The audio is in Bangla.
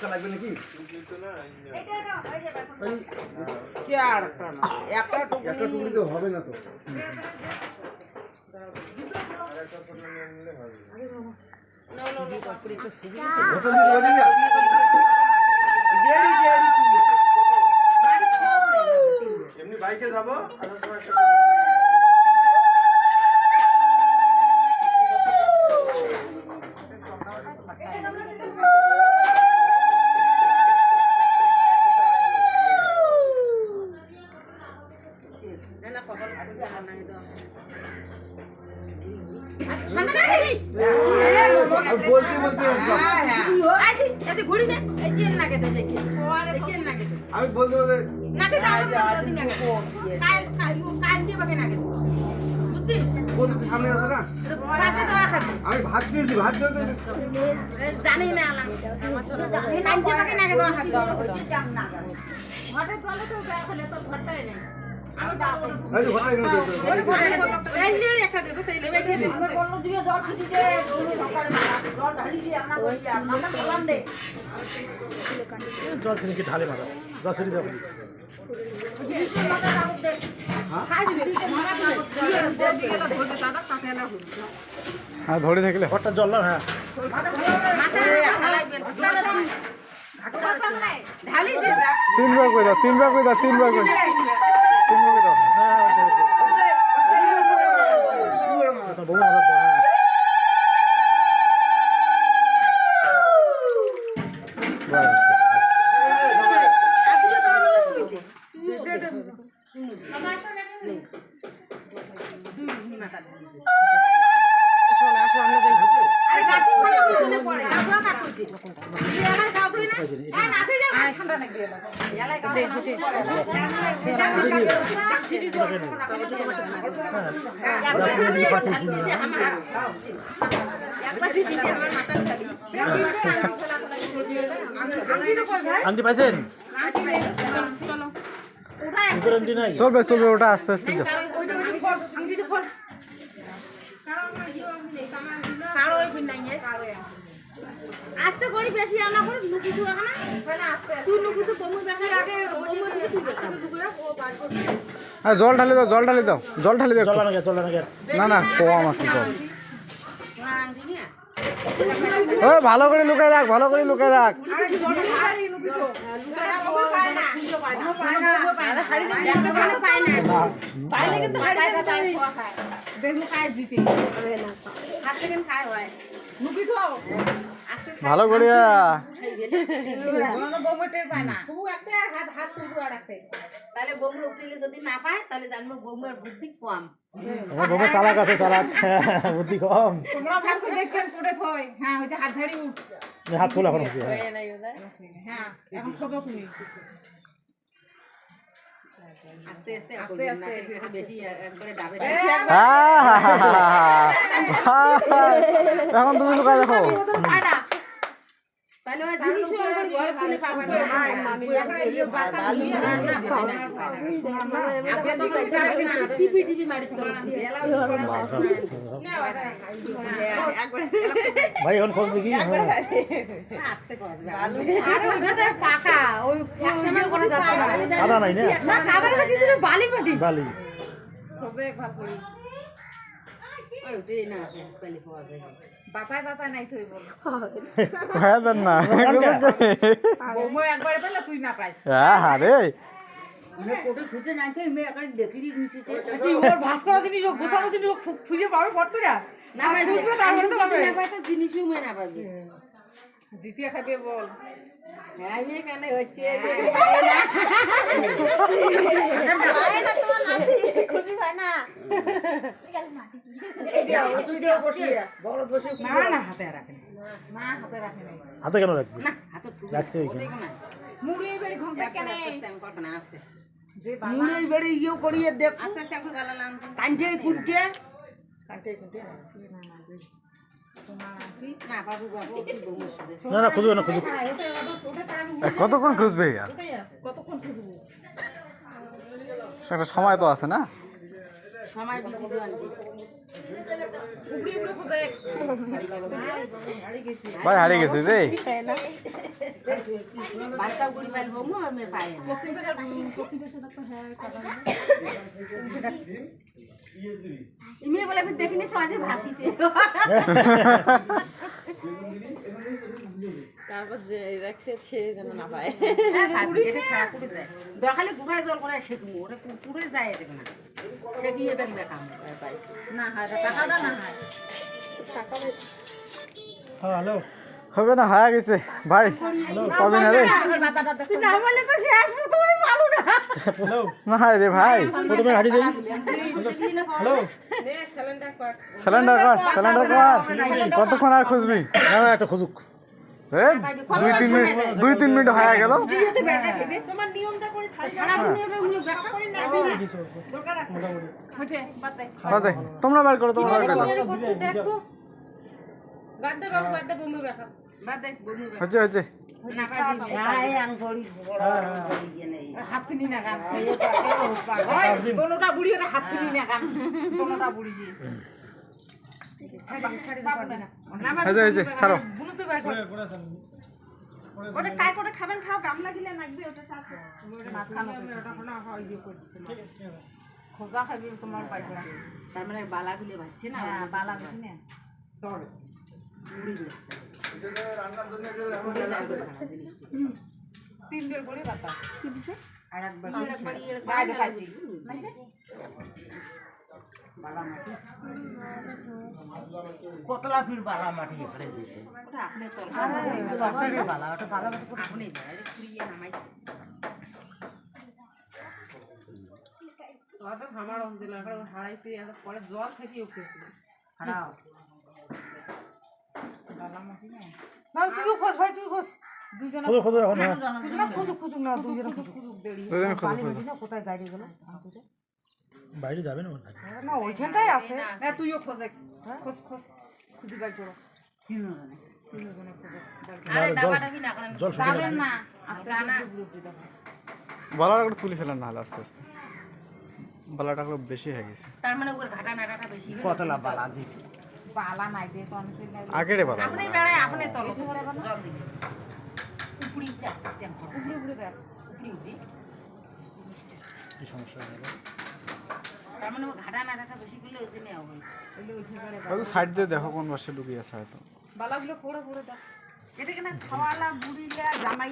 লাগবে নাকি একটা টুকরি তো হবে না তো এমনি বাইকে যাবো আমি বলতে বলতে সামনে আছে না আমি ভাত দিয়েছি ভাত জানি না ঘটে চলে তো হলে তো ঘরটাই নেই জল ছিল কি ঢালে মাথা জল ছিল হ্যাঁ ধরে থাকলে ঘরটা জল না হ্যাঁ তিনবার করে দাও তিনবার করে দাও তিনবার করে দাও আন্টি পাইছেন চলবে চলবে ওটা আস্তে আস্তে আস্তে করি বেশি আনা করে লুকিটু এখন তুই লুকিটু কমু বেশি আগে কমু দিবি তুই বেশি ও বার করবি আর জল ঢালে দাও জল ঢালে দাও জল ঢালে দাও না না কম আছে জল ও ভালো করে লুকাই রাখ ভালো করে লুকাই রাখ ভালো করিয়া তাহলে বমি উঠলে যদি না পায় তাহলে জানবো বমির বুদ্ধি কম আমার বউ চালাক আছে চালাক বুদ্ধি কম তোমরা ভাবছো দেখেন করে থই হ্যাঁ ওই যে হাত ঝাড়ি উঠ হাত তোলা এখন হচ্ছে হ্যাঁ এখন খোঁজো তুমি আস্তে আস্তে আস্তে আস্তে বেশি করে ডাবে এখন তুমি লুকাই রাখো তাহলে ওই জিনিসও আবার ঘরে তুলে পাবে না মামি এই বাতা নিয়ে রান্না করে না আগে টিপি টিপি মারি তো ভাই এখন খোঁজ দেখি আস্তে করবে আরে ওইটা পাকা ওই একসময় করে যাচ্ছে কাদা নাই না না কাদা না কিছু না বালি মাটি বালি খোঁজে একবার করি ওই উঠে না বালি পাওয়া যায় বাতায় বাতায় নাই তুই বল হ্যাঁ দেন না বমো একবার পেলে তুই না পাইস হ্যাঁ আরে মানে কোটে খুঁজে নাই তো মে একবার দেখিরি নিচেতে তুই ওর ভাস্কর জিনিস গোছানো জিনিস খুঁজে পাবে ফট করে না ভাই বুঝবে তারপরে তো পাবে না পাইতে জিনিসও মে না পাবে জিতিয়া খাবে বল হ্যাঁ মে কানে হচ্ছে পায় না তোমার নাতি খুঁজি পায় না না হাতে রাখেন না হাতে রাখেন হাতে কেন রাখবি না হাতে রাখছে ওইখানে মুড়ি এবারে ঘন্টা কেন আস্তে করবে না আস্তে মুড়ে বেড়ে ইয়ে করিয়ে দেখ আস্তে আস্তে একটু গালা লান কাঞ্চে কুটে না বাবু বাবু কি বমু শুধু না না খুঁজবে না খুঁজুক কতক্ষণ খুঁজবে আর কতক্ষণ খুঁজবো একটা সময় তো আছে না সময় বিধি জানছি উপরে উপরে খোঁজে ভাই হারিয়ে গেছে রে বাচ্চা গুড়ি পাইল বমু আমি পাই না ইমি বলে আমি দেখিনি সহজে ভাসিছে তারপর যে রাখছে ছেড়ে যেন না পায় এটা ছাড়া পুড়ে যায় দরকারে গুড়ায় জল করে শেখবো ওটা পুড়ে যায় এটা না শেখিয়ে দেন দেখাম না হয় টাকাটা না হয় হ্যালো হবে না হায়া গেছে ভাই পাবি না রে তুই না বললে তো শেষ তুমি পালু না না রে ভাই প্রথমে হাঁটি যাই হ্যালো সিলিন্ডার কর কতক্ষণ আর খুঁজবি একটা খুঁজুক দুই তিন মিনিট হয়ে গেল তোমার নিয়মটা করে সারা নিয়মে উনি ব্যাখ্যা করে না দরকার আছে হচ্ছে বাদে তোমরা বার করো তোমরা বার করো দেখো বাদ দে বাবু বাদ দে বন্ধু ব্যাখ্যা বাদ দে বন্ধু হচ্ছে হচ্ছে না পাবি আয় আঙ্গুরি বড় বড় ইয়ে নেই হাতনি না গান তোনোটা বুড়ি ওটা হাতনি না গান তোনোটা বুড়ি ছাড়ি পারবে না হয়েছে ছাড়ো বুনু তুই বার কর ওটা কাই করে খাবেন খাও গাম লাগিলে লাগবে ওটা চাচা মাছ খানো ওটা না হয় ইয়ে করতে খোঁজা খাবি তোমার পাই করা তার মানে বালাগুলো বাজছে না বালা বেশি না তোর বুড়ি দিল রান্নার জন্য তিন বের করে বাতা কি দিছে আর একবার গায়ে দেখাইছি কতলা ফির বালা মাটি এখানে দিছে ওটা আপনি তোর বালা ওটা বালা আপনি বাইরে কুড়িয়ে নামাইছে তো আমার অঞ্চল এখন হারাইছে এত পরে জল থেকে উঠেছিল খারাপ বালা মাটি না না তুইও খোঁজ ভাই তুই খোঁজ দুইজন খোঁজো এখন খুঁজুক না দুইজন খুঁজুক দেরি দুজনে খোঁজো খোঁজো কোথায় গাড়ি গেল বাইরে যাবে না না ওইখানটাই আছে না তুইও খোঁজে খোঁজ খোঁজ খুঁজি বাই করো আরে ডাবাটা কি না করেন যাবেন না আস্তে না বালাটা করে তুলে ফেলেন না হলে আস্তে আস্তে বালাটা করে বেশি হয়ে গেছে তার মানে ওর ঘাটা নাটাটা বেশি কতলা বালা দিছে পালা নাই দে তো আমি আগে রে বালা আপনি দাঁড়ায় আপনি তলো জল দিন উপরি উঠে আস্তে আস্তে উপরি উপরি দেখ উপরি উঠি কি সমস্যা হবে তার মানে ও ঘাটা নাটাটা বেশি করলে ওই জন্য হবে ওইলে উঠে করে হয়তো সাইড দিয়ে দেখো কোন পাশে ঢুকে আছে হয়তো বালাগুলো ফোড়ে ফোড়ে দাও এটা কেন খাওয়ালা বুড়িলা জামাই